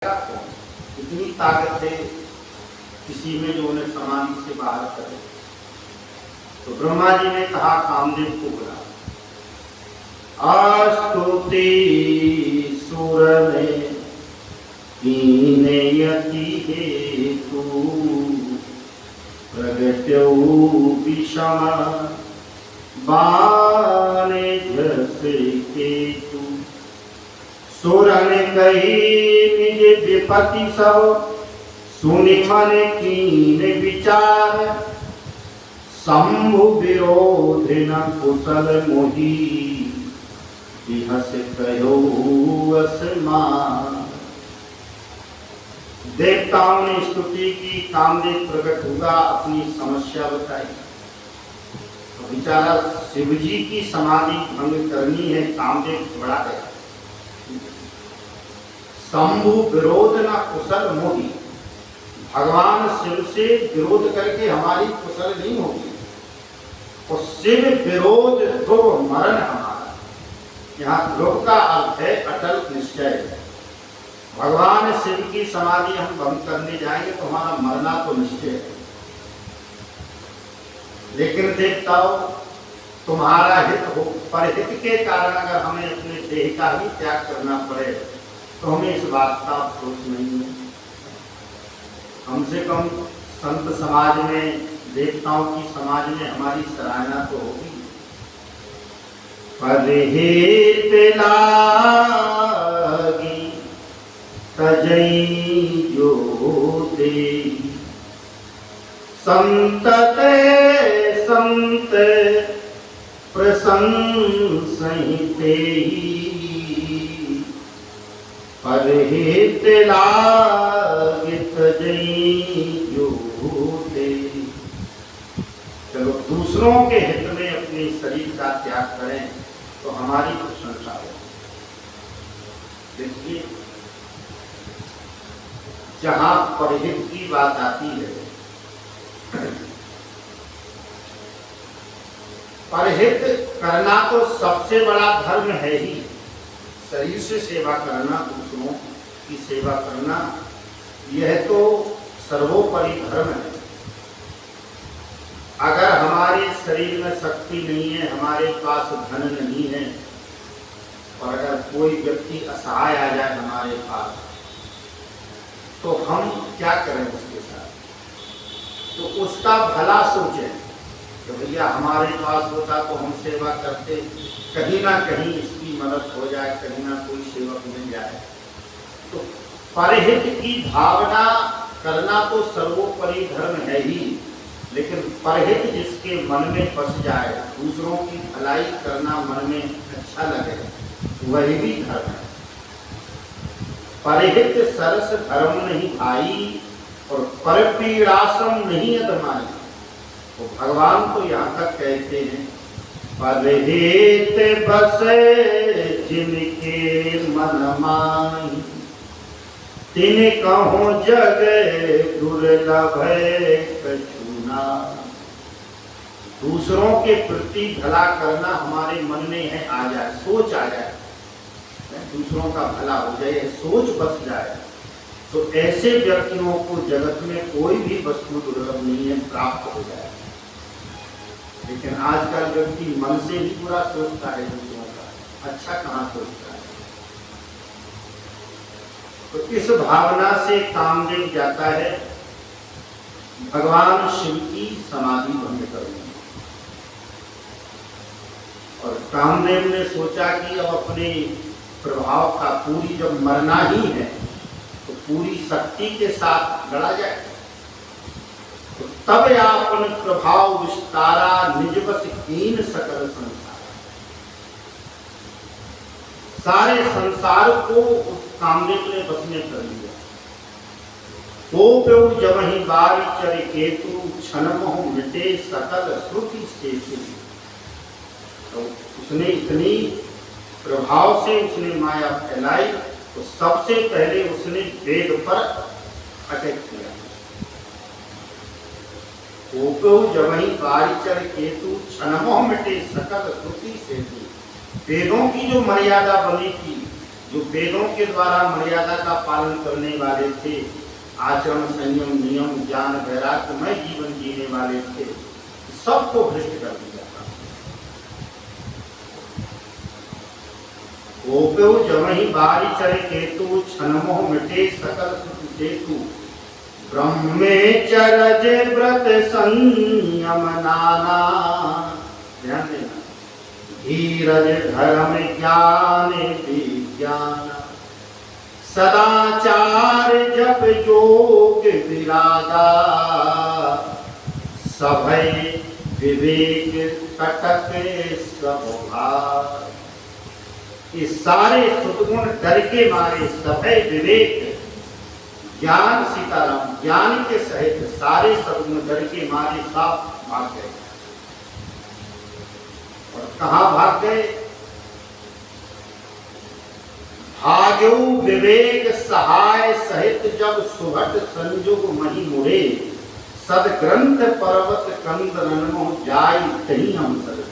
इतनी ताकत है किसी में जो उन्हें समाधि से बाहर करे। तो ब्रह्मा जी ने कहा कामदेव को बुला, आस्तुति सुर में कीने यति हेतु प्रगट्यौ विषम बाणे जैसे केतु। सुर ने कही निज विपत्ति सब सुनि मन कीन विचार। शंभु विरोध न कुशल मोही बिहस कहो असमान। देवताओं ने स्तुति की, कामदेव प्रकट हुआ, अपनी समस्या बताई। तो बेचारा शिव जी की समाधि भंग करनी है, कामदेव बड़ा गया। शंभु विरोध न कुशल मोही, भगवान शिव से विरोध करके हमारी कुशल नहीं होगी। और शिव विरोध ध्रुव मरण हमारा। यहाँ ध्रुव का अर्थ है अटल निश्चय। भगवान शिव की समाधि हम भंग करने जाएंगे तो हमारा मरना तो निश्चय है। लेकिन देवताओं, तुम्हारा हित हो, परहित के कारण अगर हमें अपने देह का ही त्याग करना पड़े तो हमें इस बात का अफसोस नहीं है। कम से कम संत समाज में, देवताओं की समाज में हमारी सराहना तो होगी। परहित लागी तजई जो दे, संतते संत प्रशंसिते। परहित लागी तजई जो दे। चलो दूसरों के हित में अपने शरीर का त्याग करें तो हमारी प्रशंसा हो। देखिए, जहां परहित की बात आती है, परहित करना तो सबसे बड़ा धर्म है ही। शरीर से सेवा करना, दूसरों की सेवा करना, यह तो सर्वोपरि धर्म है। अगर हमारे शरीर में शक्ति नहीं है, हमारे पास धन नहीं है, और अगर कोई व्यक्ति असहाय आ जाए हमारे पास, तो हम क्या करें उसके साथ? तो उसका भला सोचें। तो भैया हमारे पास होता तो हम सेवा करते, कहीं ना कहीं इसकी मदद हो जाए, कहीं ना कोई सेवक मिल जाए। तो परहित की भावना करना तो सर्वोपरि धर्म है ही, लेकिन परहित जिसके मन में बस जाए, दूसरों की भलाई करना मन में अच्छा लगे, वही भी धर्म है। परहित सरस धर्म नहीं भाई, और परपीड़ासम नहीं अदमाई। तो भगवान तो यहाँ तक कहते हैं, परहित बसे जिनके मन माही, तिन कहो जग दुर्लभ कछुना। दूसरों के प्रति भला करना हमारे मन में है, आ जाए, सोच आ जाए, दूसरों का भला हो जाए, सोच बस जाए, तो ऐसे व्यक्तियों को जगत में कोई भी वस्तु दुर्लभ नहीं है, प्राप्त हो जाए। लेकिन आजकल व्यक्ति मन से ही बुरा सोचता है, दूसरों का अच्छा कहाँ सोचता है। तो इस भावना से कामदेव जाता है भगवान शिव की समाधि भंग करने। और कामदेव ने सोचा कि अब अपने प्रभाव का, पूरी जब मरना ही है तो पूरी शक्ति के साथ लड़ा जाए। तो तब आपन प्रभाव विस्तारा, निज बस कीन सकल संसार। सारे संसार को कामदेव ने बस में कर लिया। कोप जब ही बारी चर केतु, क्षण मोह मिटे सकल श्रुति शेषु। तो उसने इतनी प्रभाव से उसने माया फैलाई, तो सबसे पहले उसने वेद पर अटैक किया। जब ही बारिचर केतु, क्षणमोह मिटे सकल श्रुति से। वेदों की जो मर्यादा बनी थी, जो वेदों के द्वारा मर्यादा का पालन करने वाले थे, आचरण, संयम, नियम, ज्ञान, वैराग्यमय जीवन जीने वाले थे, सबको भ्रष्ट कर दिया था। ओप्यो जमहि बारी चढ़े केतु, छनमोह मिटे सकल सुख सेतु। ब्रह्मेचर्य व्रत संयम नाना, ध्यान देना, धीरज धर्म ज्ञान विज्ञान, सदाचार जप योग विरागा, सभय विवेक कटक स्वभाव। ये सारे सद्गुण डर के मारे, सभय विवेक ज्ञान, सीताराम ज्ञान के सहित सारे सद्गुण डर के मारे सब भाग गए। और कहां भाग गए? भाग्यो विवेक सहाय सहित जब सुभट संजुग मही मुड़े, सदग्रंथ पर्वत कंद रनमो जाई कहीं हम सद।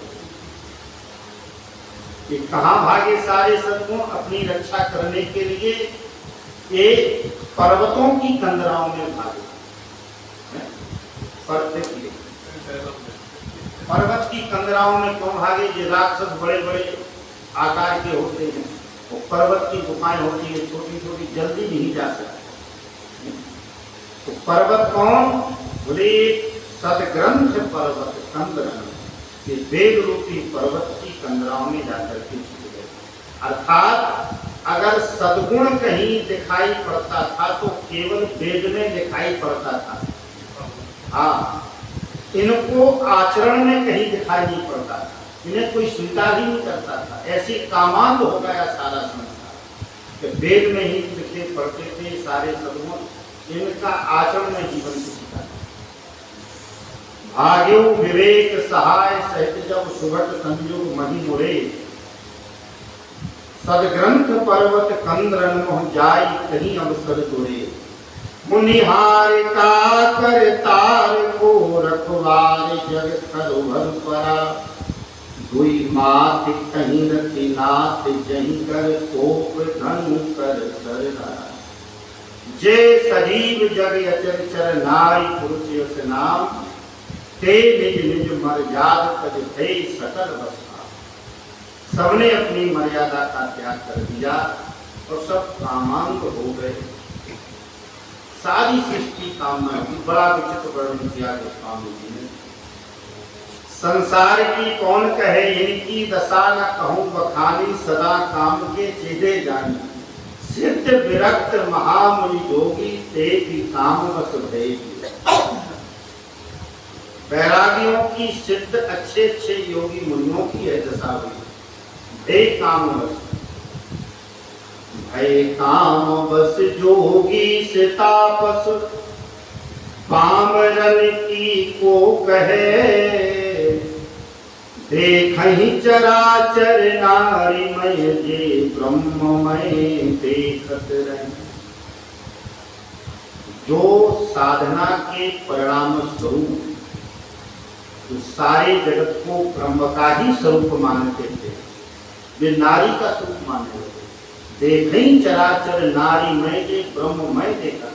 ये कहां भागे सारे सद्गुण? अपनी रक्षा करने के लिए ये पर्वतों की कंदराओं में भागे। पर्वत की कंदराओं में क्यों भागे? ये राक्षस बड़े बड़े आकार के होते हैं, वो पर्वत की गुफाएं होती है छोटी छोटी, जल्दी नहीं जा सकते। तो पर्वत कौन? बोले सदग्रंथ पर्वत कंदरन, ये वेद रूपी पर्वत की कंदराओं में जाकर के छिप गए। अर्थात अगर सद्गुण कहीं दिखाई पड़ता था तो केवल वेद में दिखाई पड़ता था। हाँ, इनको आचरण में कहीं दिखाई नहीं पड़ता था, इन्हें कोई स्वीकार ही नहीं करता था। ऐसे कामांध हो गया सारा संसार कि वेद में ही लिखे पढ़ते थे सारे सद्गुण, इनका आचरण में जीवन किसी का। भाग्यो विवेक सहाय सहित जब सुभट संयुग मही मुड़े, सदग्रंथ पर्वत कंदरन मोह जाई कहीं अवसर दुरे। मुनिहार का कर तार को रखवार जग करो भर परा, दुई मात कहीं रति नाथ जहीं कर कोप धनु कर सरना। जे सजीव जग अचर चर नारी पुरुष यस नाम, ते निज निज मर्याद तज भय सकल बसा। सबने अपनी मर्यादा का त्याग कर दिया और सब कामांग हो गए। सारी सृष्टि कामना की। बड़ा विचित्र वर्णन किया गोस्वामी जी ने। संसार की कौन कहे इनकी दशा, न कहूं बखानी सदा काम के चेदे जानी। सिद्ध विरक्त महामुनि योगी, ते भी काम बस भय। वैरागियों की, सिद्ध अच्छे अच्छे योगी मुनियों की है दशा हुई। भय काम बस, भय काम बस जोगी से तापस, पामरन की को कहे। देखहि चराचर नारीमय, जे ब्रह्ममय देखत रहे। जो साधना के परिणाम स्वरूप तो सारे जगत को ब्रह्म का ही स्वरूप मानते थे, वे नारी का स्वरूप मानते थे। देखहि चराचर नारीमय, जे ब्रह्ममय देखा।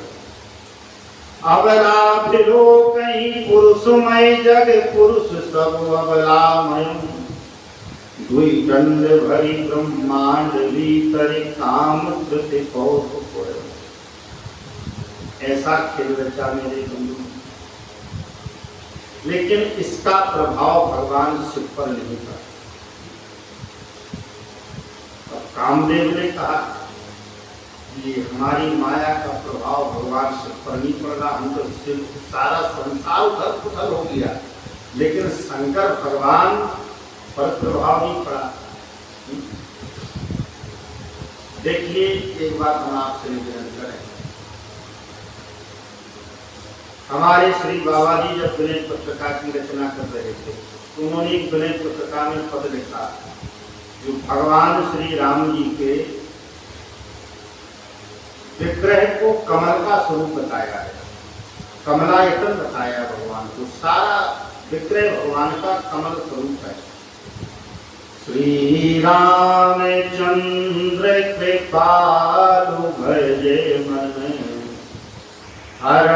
अबला फिरो कहीं पुरुषमय जग, पुरुष सब अबलामय। दुई दंड भरी ब्रह्मांड भीतर, काम धृति कौत पुर। ऐसा खेल रचा मेरे बंधु, लेकिन इसका प्रभाव भगवान शिव पर नहीं पड़ा। कामदेव ने कहा ये हमारी माया का प्रभाव भगवान शिव पर नहीं पड़ रहा, हम तो शिव सारा संसार उथल पुथल हो गया, लेकिन शंकर भगवान पर प्रभाव नहीं पड़ा। देखिए एक बात हम आपसे निवेदन करें। हमारे श्री बाबा जी जब विनय पत्रिका की रचना कर रहे थे तो उन्होंने एक विनय पत्रिका में पद लिखा जो भगवान श्री राम जी के विग्रह को कमल का स्वरूप बताया है, कमलायतन बताया भगवान को। सारा विग्रह भगवान का कमल स्वरूप है। श्री रामचंद्र कृपालु भजे मन हर